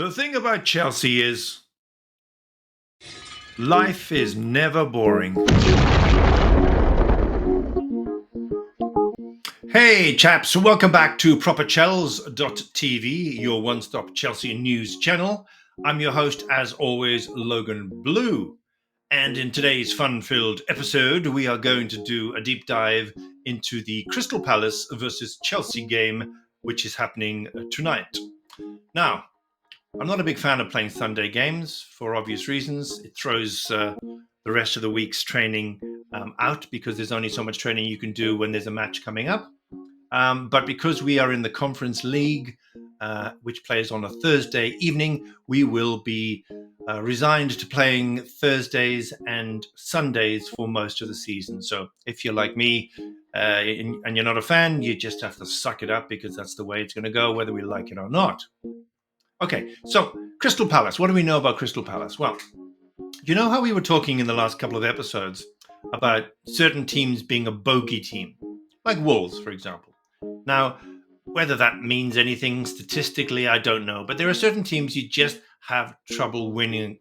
The thing about Chelsea is life is never boring. Hey chaps, welcome back to properchels.tv, your one-stop Chelsea news channel. I'm your host, as always, Logan Blue. And in today's fun-filled episode, we are going to do a deep dive into the Crystal Palace versus Chelsea game, which is happening tonight. Now, I'm not a big fan of playing Sunday games for obvious reasons. It throws the rest of the week's training out because there's only so much training you can do when there's a match coming up. But because we are in the Conference League, which plays on a Thursday evening, we will be resigned to playing Thursdays and Sundays for most of the season. So if you're like me and you're not a fan, you just have to suck it up because that's the way it's going to go, whether we like it or not. Okay, so Crystal Palace. What do we know about Crystal Palace? Well, you know how we were talking in the last couple of episodes about certain teams being a bogey team, like Wolves, for example. Now, whether that means anything statistically, I don't know, but there are certain teams you just have trouble winning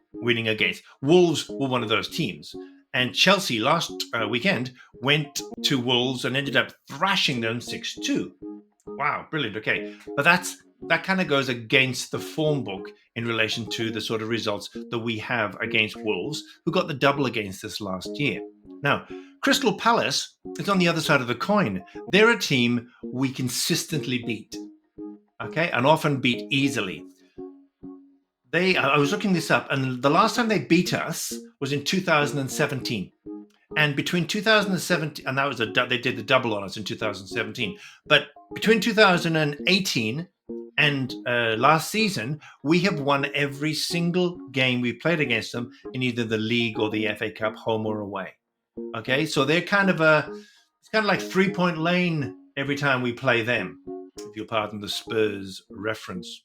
against. Wolves were one of those teams, and Chelsea last weekend went to Wolves and ended up thrashing them 6-2. Wow, brilliant. Okay, but that kind of goes against the form book in relation to the sort of results that we have against Wolves, who got the double against us last year. Now, Crystal Palace is on the other side of the coin. They're a team we consistently beat, okay, and often beat easily. I was looking this up, and the last time they beat us was in 2017. And between 2017, and they did the double on us in 2017. But between 2018 and last season, we have won every single game we played against them in either the league or the FA Cup, home or away. Okay, so they're it's kind of like 3-point lane every time we play them, if you'll pardon the Spurs reference.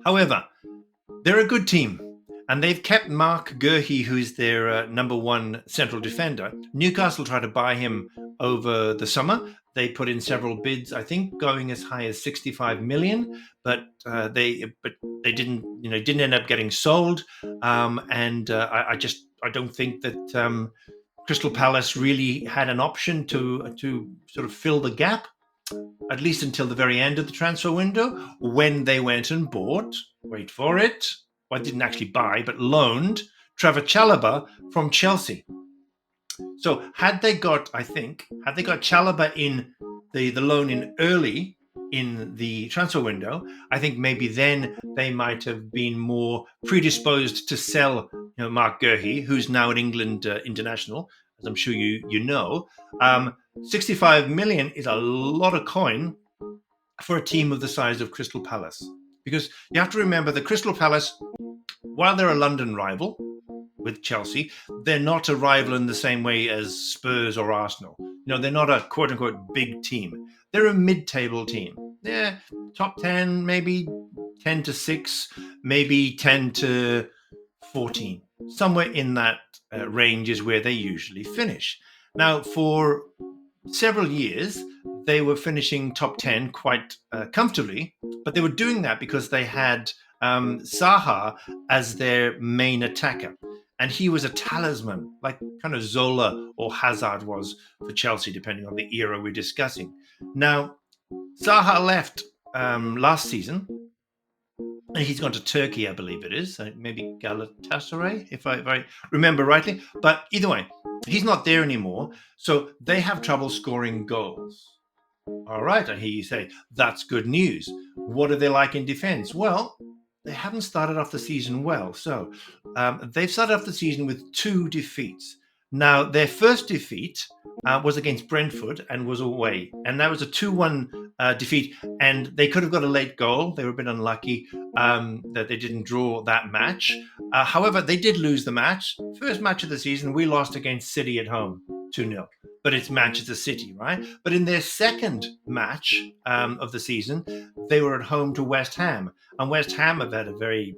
However, they're a good team. And they've kept Mark Guehi, who's their number one central defender. Newcastle tried to buy him over the summer. They put in several bids, I think, going as high as 65 million, but they didn't end up getting sold. I don't think that Crystal Palace really had an option to sort of fill the gap, at least until the very end of the transfer window, when they went and bought. Wait for it. Well, I didn't actually buy, but loaned Trevor Chalobah from Chelsea. So had they got Chalobah in the loan in early in the transfer window, I think maybe then they might have been more predisposed to sell Mark Guehi, who's now an England international, as I'm sure you know. 65 million is a lot of coin for a team of the size of Crystal Palace. Because you have to remember that Crystal Palace, while they're a London rival with Chelsea, they're not a rival in the same way as Spurs or Arsenal. They're not a quote-unquote big team. They're a mid-table team. They're top 10, maybe 10 to 6, maybe 10 to 14. Somewhere in that range is where they usually finish. Now, for several years, they were finishing top 10 quite comfortably, but they were doing that because they had Zaha as their main attacker. And he was a talisman, like kind of Zola or Hazard was for Chelsea, depending on the era we're discussing. Now, Zaha left last season, and he's gone to Turkey, I believe it is, maybe Galatasaray, if I remember rightly. But either way, he's not there anymore, so they have trouble scoring goals. All right, I hear you say, that's good news. What are they like in defense? Well, they haven't started off the season well. So they've started off the season with 2 defeats. Now, their first defeat was against Brentford and was away. And that was a 2-1 defeat. And they could have got a late goal. They were a bit unlucky that they didn't draw that match. However, they did lose the match. First match of the season, we lost against City at home, 2-0. But it's Manchester City, right? But in their second match of the season, they were at home to West Ham. And West Ham have had a very,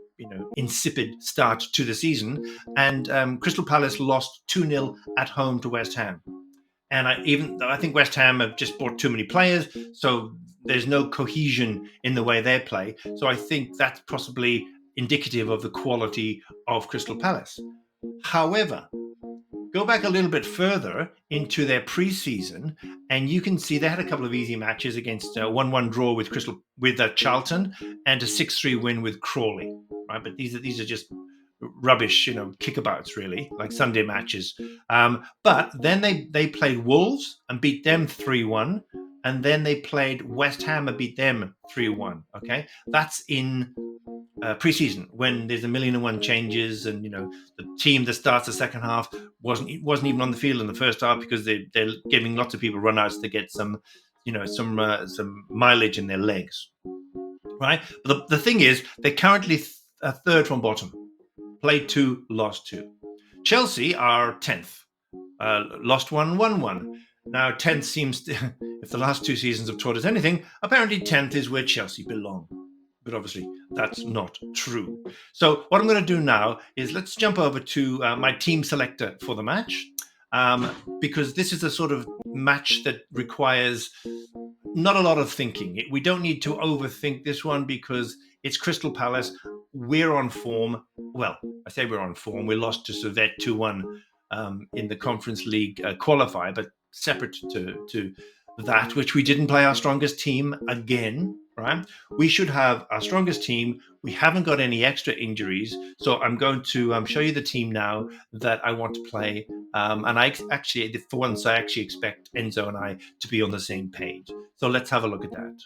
insipid start to the season. And Crystal Palace lost 2-0 at home to West Ham. And I think West Ham have just bought too many players, so There's no cohesion in the way they play. So I think that's possibly indicative of the quality of Crystal Palace. However, go back a little bit further into their preseason, and you can see they had a couple of easy matches against a 1-1 draw with Charlton and a 6-3 win with Crawley. Right, but these are just rubbish, kickabouts, really, like Sunday matches. But then they played Wolves and beat them 3-1, and then they played West Ham and beat them 3-1. Okay, that's in preseason, when there's a million and one changes, and the team that starts the second half wasn't even on the field in the first half because they're giving lots of people run-outs to get some mileage in their legs, right? But the thing is, they're currently third from bottom, played 2, lost 2. Chelsea are 10th, lost 1, won 1. Now 10th seems to, if the last 2 seasons have taught us anything, apparently 10th is where Chelsea belong. But obviously, that's not true. So what I'm going to do now is let's jump over to my team selector for the match, because this is a sort of match that requires not a lot of thinking. We don't need to overthink this one because it's Crystal Palace. We're on form. Well, I say we're on form. We lost to Servette 2-1 in the Conference League qualifier, but separate to that, which we didn't play our strongest team again, right? We should have our strongest team. We haven't got any extra injuries. So I'm going to show you the team now that I want to play. And I actually, for once, I actually expect Enzo and I to be on the same page. So let's have a look at that.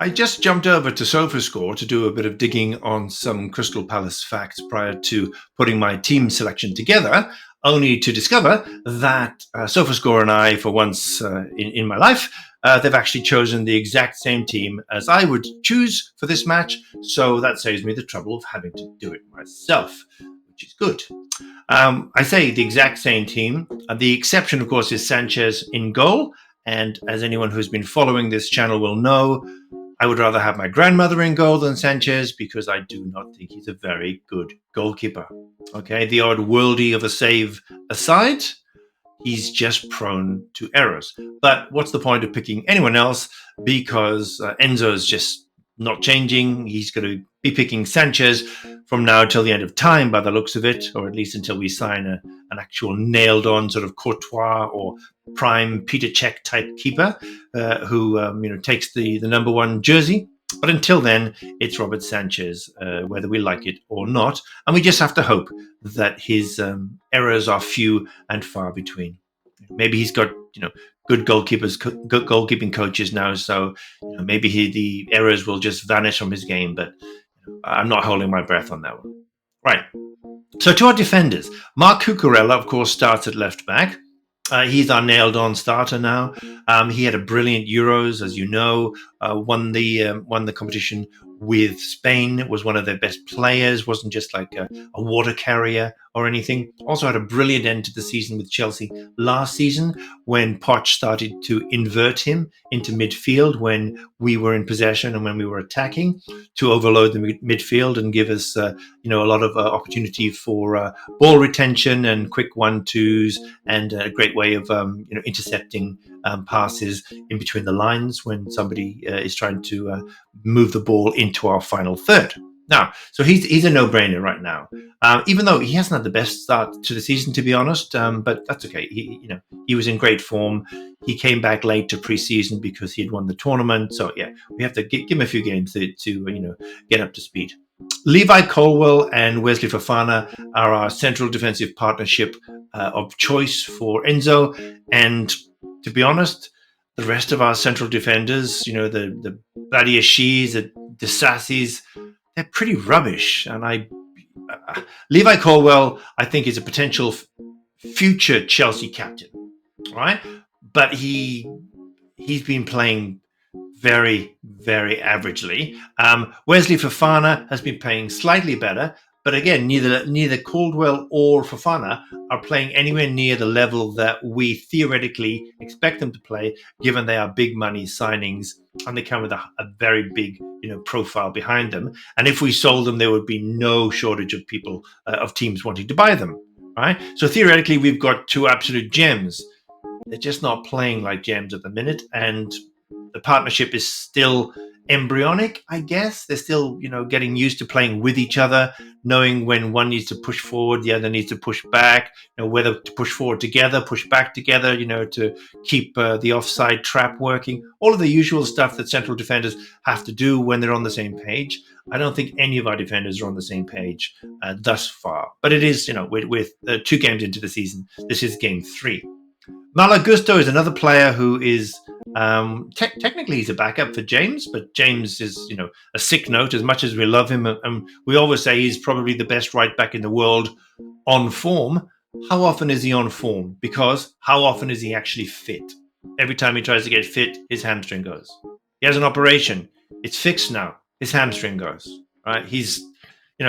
I just jumped over to SofaScore to do a bit of digging on some Crystal Palace facts prior to putting my team selection together, only to discover that SofaScore and I, for once in my life, they've actually chosen the exact same team as I would choose for this match. So that saves me the trouble of having to do it myself, which is good. I say the exact same team. The exception, of course, is Sanchez in goal. And as anyone who's been following this channel will know, I would rather have my grandmother in goal than Sanchez because I do not think he's a very good goalkeeper. Okay, the odd worldie of a save aside, he's just prone to errors. But what's the point of picking anyone else? Because Enzo's just not changing. He's going to be picking Sanchez from now till the end of time, by the looks of it, or at least until we sign an actual nailed-on sort of Courtois or prime Peter Cech type keeper who takes the number 1 jersey. But until then, it's Robert Sanchez, whether we like it or not. And we just have to hope that his errors are few and far between. Maybe he's got good goalkeepers, good goalkeeping coaches now, so maybe the errors will just vanish from his game. But I'm not holding my breath on that one. Right. So to our defenders, Marc Cucurella, of course, starts at left back. He's our nailed-on starter now. He had a brilliant Euros, as you know. Won the competition with Spain. Was one of their best players. Wasn't just like a water carrier or anything. Also had a brilliant end to the season with Chelsea last season when Poch started to invert him into midfield when we were in possession and when we were attacking to overload the midfield and give us a lot of opportunity for ball retention and quick 1-2s and a great way of intercepting passes in between the lines when somebody is trying to move the ball into our final third. Now, so he's a no-brainer right now, even though he hasn't had the best start to the season, to be honest. But that's okay. He was in great form. He came back late to preseason because he had won the tournament. So yeah, we have to give him a few games to get up to speed. Levi Colwill and Wesley Fofana are our central defensive partnership of choice for Enzo. And to be honest, the rest of our central defenders, the Badiashis, the Disassis, they're pretty rubbish. And Levi Colwill, I think, is a potential future Chelsea captain, right? But he's been playing very, very averagely. Wesley Fofana has been playing slightly better, but again, neither Caldwell or Fofana are playing anywhere near the level that we theoretically expect them to play, given they are big money signings and they come with a very big profile behind them. And if we sold them, there would be no shortage of people, of teams wanting to buy them, right? So theoretically, we've got 2 absolute gems. They're just not playing like gems at the minute, and the partnership is still embryonic, I guess. They're still, getting used to playing with each other, knowing when one needs to push forward, the other needs to push back, whether to push forward together, push back together, to keep the offside trap working, all of the usual stuff that central defenders have to do when they're on the same page. I don't think any of our defenders are on the same page thus far. But it is, with 2 games into the season, this is game 3. Malagusto is another player who is technically he's a backup for James, but James is a sick note. As much as we love him, and we always say he's probably the best right back in the world on form. How often is he on form? Because how often is he actually fit? Every time he tries to get fit, his hamstring goes. He has an operation. It's fixed now. His hamstring goes. Right?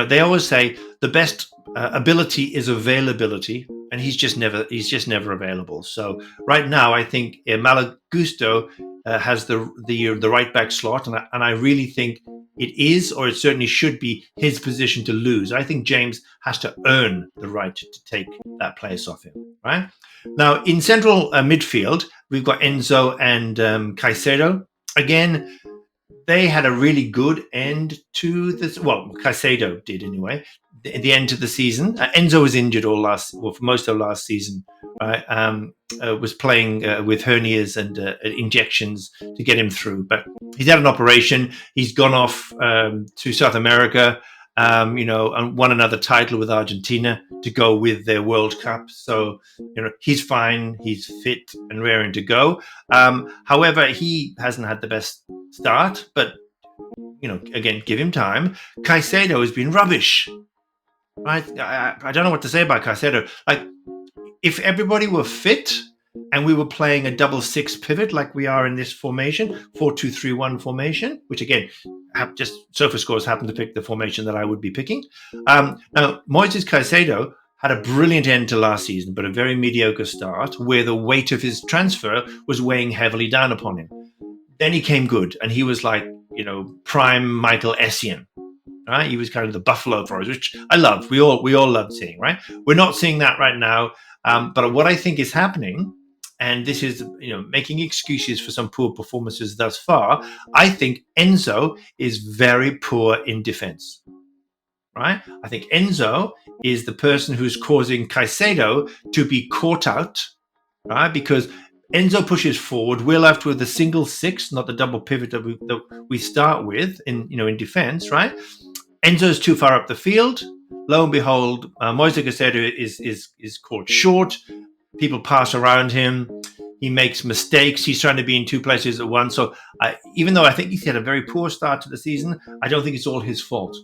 They always say the best ability is availability, and he's just never available. So right now, I think Malagusto has the right back slot, and I really think it is, or it certainly should be, his position to lose. I think James has to earn the right to take that place off him. Right now, in central midfield, we've got Enzo and Caicedo. Again, they had a really good end to this. Well, Caicedo did anyway. The end of the season. Enzo was injured for most of last season. Right, was playing with hernias and injections to get him through. But he's had an operation. He's gone off to South America. And won another title with Argentina to go with their World Cup. So, he's fine. He's fit and raring to go. However, he hasn't had the best start. But, again, give him time. Caicedo has been rubbish. Right? I don't know what to say about Caicedo. Like, if everybody were fit and we were playing a 6-6 pivot like we are in this formation, 4-2-3-1 formation, which again, just SofaScores happened to pick the formation that I would be picking. Now, Moises Caicedo had a brilliant end to last season, but a very mediocre start where the weight of his transfer was weighing heavily down upon him. Then he came good, and he was like, prime Michael Essien. Right? He was kind of the buffalo for us, which I love. We all love seeing, right? We're not seeing that right now. But what I think is happening, and this is, making excuses for some poor performances thus far, I think Enzo is very poor in defense. Right? I think Enzo is the person who's causing Caicedo to be caught out, right? Because Enzo pushes forward. We're left with a single 6, not the double pivot that we start with in defense, right? Enzo's too far up the field. Lo and behold, Moises Caicedo is caught short. People pass around him. He makes mistakes. He's trying to be in 2 places at once. So even though I think he's had a very poor start to the season, I don't think it's all his fault.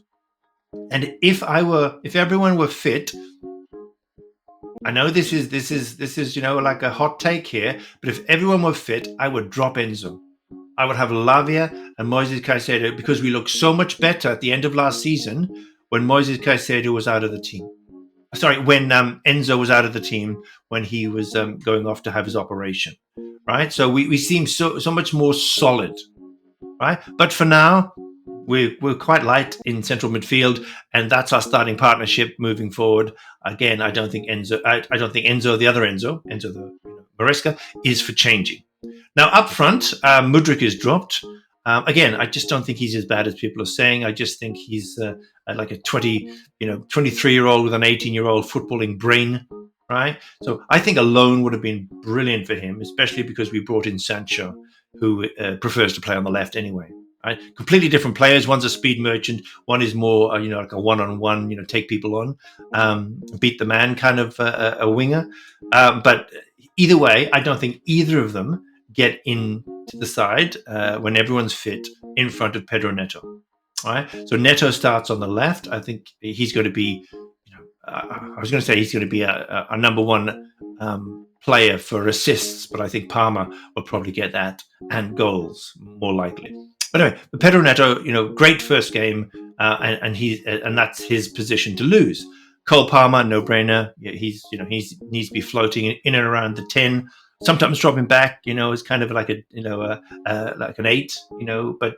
And if everyone were fit, I know this is like a hot take here, but if everyone were fit, I would drop Enzo. I would have Lavia and Moises Caicedo, because we looked so much better at the end of last season when Moises Caicedo was out of the team. Sorry, when Enzo was out of the team when he was going off to have his operation, right? So we seem so much more solid, right? But for now, we're quite light in central midfield, and that's our starting partnership moving forward. Again, I don't think Enzo, the other Enzo the Maresca, is for changing. Now, up front, Mudryk is dropped. Again, I just don't think he's as bad as people are saying. I just think he's like a 23-year-old with an 18-year-old footballing brain, right? So I think a loan would have been brilliant for him, especially because we brought in Sancho, who prefers to play on the left anyway. Right? Completely different players. One's a speed merchant. One is more, like a one-on-one, take people on, beat the man kind of a winger. But either way, I don't think either of them get in to the side when everyone's fit in front of Pedro Neto. Right? So Neto starts on the left. I think he's going to be, I was going to say he's going to be a number 1 player for assists, but I think Palmer will probably get that and goals more likely. But anyway, Pedro Neto, great first game, and that's his position to lose. Cole Palmer, no brainer. He needs to be floating in and around the 10. Sometimes dropping back, is kind of like like an 8, But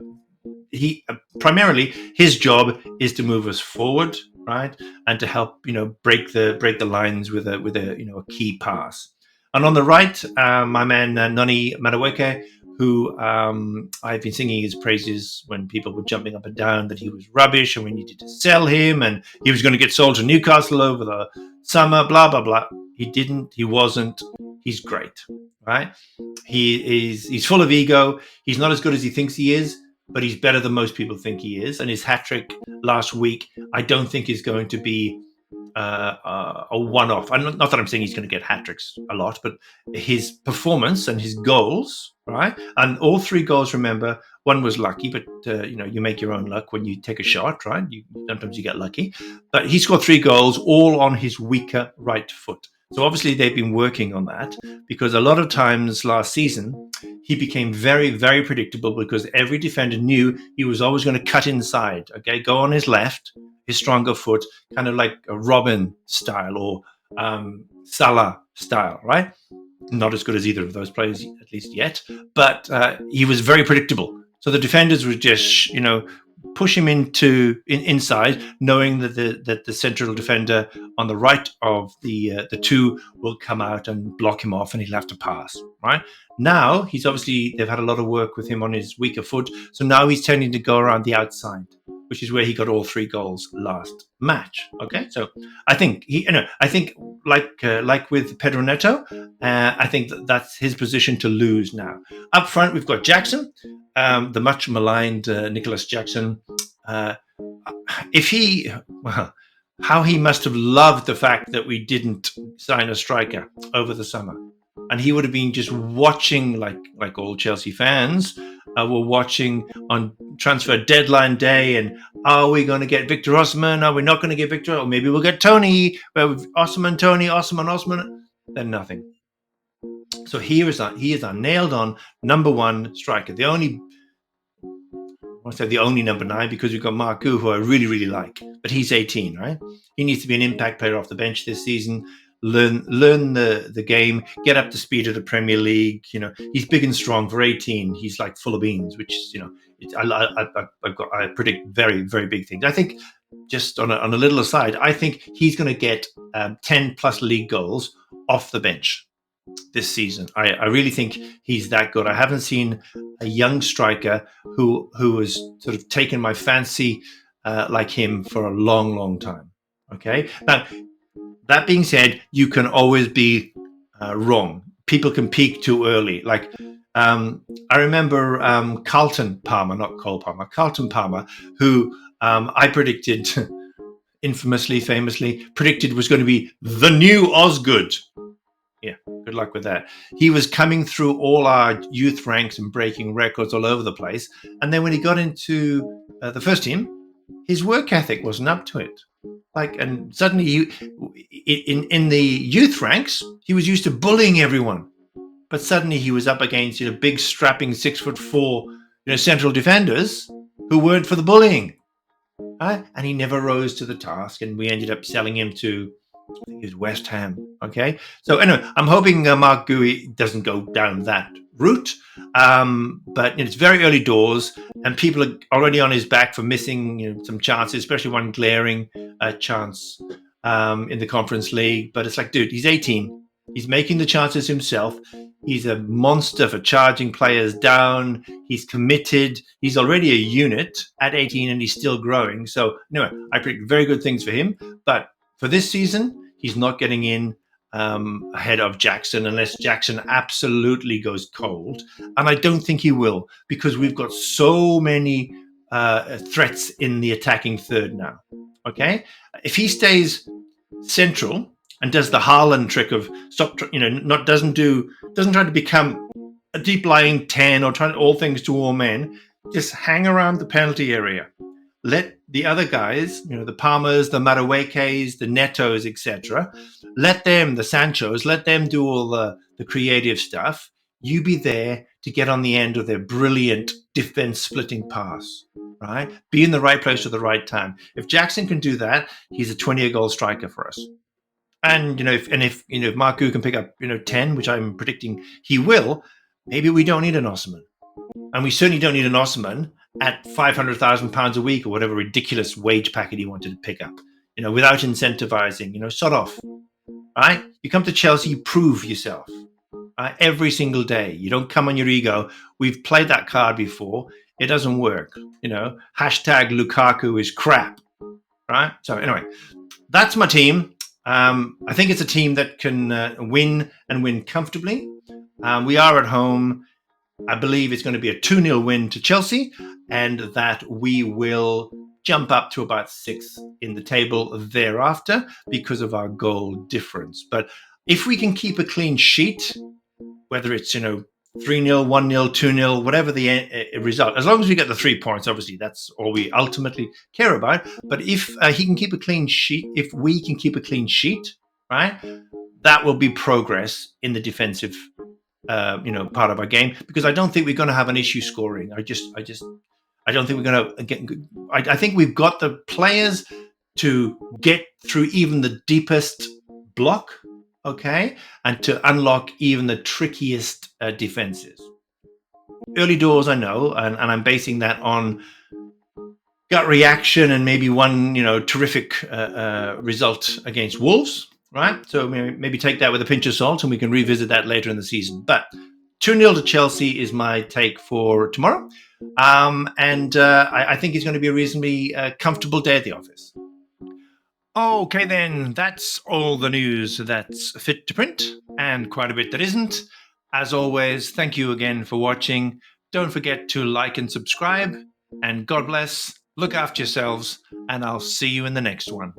he primarily his job is to move us forward, right, and to help break the lines with a key pass. And on the right, my man Noni Madueke, who I've been singing his praises when people were jumping up and down that he was rubbish and we needed to sell him and he was going to get sold to Newcastle over the summer, blah, blah, blah. He didn't. He wasn't. He's great, right? He's full of ego. He's not as good as he thinks he is, but he's better than most people think he is. And his hat trick last week, I don't think is going to be a one-off. Not that I'm saying he's going to get hat tricks a lot, but his performance and his goals, right? And all 3 goals, remember, one was lucky, but you make your own luck when you take a shot, right? Sometimes you get lucky. But he scored 3 goals, all on his weaker right foot. So obviously they've been working on that, because a lot of times last season he became very, very predictable because every defender knew he was always going to cut inside, okay, go on his left, his stronger foot, kind of like a Robin style or Salah style, right? Not as good as either of those players, at least yet, but he was very predictable. So the defenders would just, push him inside, knowing that the central defender on the right of the 2 will come out and block him off, and he'll have to pass. Right now, they've had a lot of work with him on his weaker foot, so now he's tending to go around the outside, which is where he got all 3 goals last match. Okay, so I think like with Pedro Neto, I think that's his position to lose now. Up front, we've got Jackson, the much maligned Nicholas Jackson. How he must have loved the fact that we didn't sign a striker over the summer, and he would have been just watching like all Chelsea fans were watching on transfer deadline day. And are we going to get Victor Osimhen? Are we not going to get Victor? Or maybe we'll get Tony. Osimhen, Tony, Osimhen. Then nothing. So he is our nailed-on number 1 striker. The only number 9, because we've got Marku, who I really, really like, but he's 18, right? He needs to be an impact player off the bench this season. Learn the game, get up to speed of the Premier League. He's big and strong for 18. He's like full of beans, which I predict very, very big things. I think, just on a little aside, I think he's going to get 10 plus league goals off the bench this season. I really think he's that good. I haven't seen a young striker who has sort of taken my fancy like him for a long, long time. Okay, now that being said, you can always be wrong. People can peak too early. Like I remember Carlton Palmer, not Cole Palmer, Carlton Palmer, who I predicted, famously predicted was going to be the new Osgood. Yeah, good luck with that. He was coming through all our youth ranks and breaking records all over the place. And then when he got into the first team, his work ethic wasn't up to it. And suddenly in the youth ranks, he was used to bullying everyone. But suddenly he was up against big strapping 6'4" central defenders who weren't for the bullying. And he never rose to the task, and we ended up selling him to, I think it was West Ham. Okay, so anyway, I'm hoping Mark Gui doesn't go down that route, but it's very early doors, and people are already on his back for missing some chances, especially one glaring chance in the Conference League. But it's like, dude, he's 18. He's making the chances himself. He's a monster for charging players down. He's committed. He's already a unit at 18, and he's still growing. So anyway, I predict very good things for him. But for this season, he's not getting in ahead of Jackson unless Jackson absolutely goes cold. And I don't think he will, because we've got so many threats in the attacking third now. Okay? If he stays central and does the Haaland trick of doesn't try to become a deep lying 10 or try all things to all men, just hang around the penalty area. Let the other guys, the Palmers, the Maduekes, the Netos, etc., let them, the Sanchos, let them do all the creative stuff. You be there to get on the end of their brilliant defense-splitting pass, right? Be in the right place at the right time. If Jackson can do that, he's a 20-goal striker for us. And if Marku can pick up 10, which I'm predicting he will, maybe we don't need an Osimhen, and we certainly don't need an Osimhen at £500,000 a week or whatever ridiculous wage packet he wanted to pick up. Without incentivizing. Sod off, right? You come to Chelsea, you prove yourself. every single day. You don't come on your ego. We've played that card before. It doesn't work. Hashtag Lukaku is crap, right? So anyway, that's my team. I think it's a team that can win and win comfortably. We are at home. I believe it's going to be a 2-0 win to Chelsea, and that we will jump up to about 6th in the table thereafter because of our goal difference. But if we can keep a clean sheet, whether it's 3-0, 1-0, 2-0, whatever the result, as long as we get the 3 points, obviously that's all we ultimately care about. But if he can keep a clean sheet, if we can keep a clean sheet, right, that will be progress in the defensive part of our game, because I don't think we're going to have an issue scoring. I don't think we're going to get. I think we've got the players to get through even the deepest block, okay, and to unlock even the trickiest defenses. Early doors, I know, and I'm basing that on gut reaction and maybe one terrific result against Wolves. Right, so maybe take that with a pinch of salt, and we can revisit that later in the season. But 2-0 to Chelsea is my take for tomorrow, and I think it's going to be a reasonably comfortable day at the office. Okay, then, that's all the news that's fit to print, and quite a bit that isn't. As always, thank you again for watching. Don't forget to like and subscribe, and God bless, look after yourselves, and I'll see you in the next one.